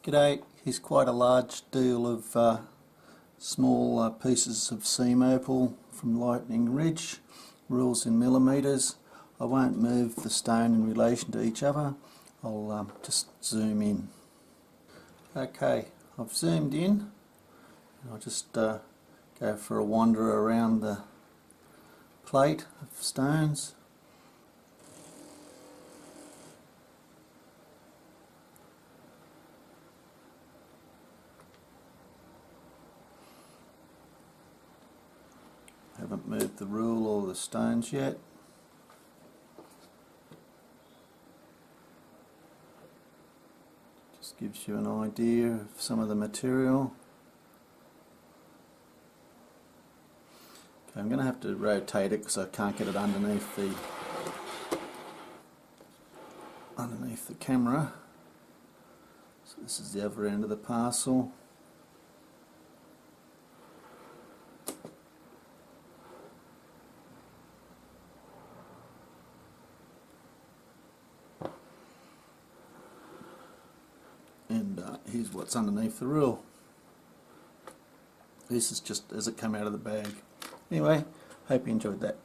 G'day, here's quite a large deal of small pieces of seam opal from Lightning Ridge, rules in millimetres. I won't move the stone in relation to each other, I'll just zoom in. Okay, I've zoomed in. I'll just go for a wander around the plate of stones. Haven't moved the rule or the stones yet. Just gives you an idea of some of the material. Okay, I'm going to have to rotate it because I can't get it underneath the camera. So this is the other end of the parcel. And here's what's underneath the rule. This is just as it came out of the bag. Anyway, hope you enjoyed that.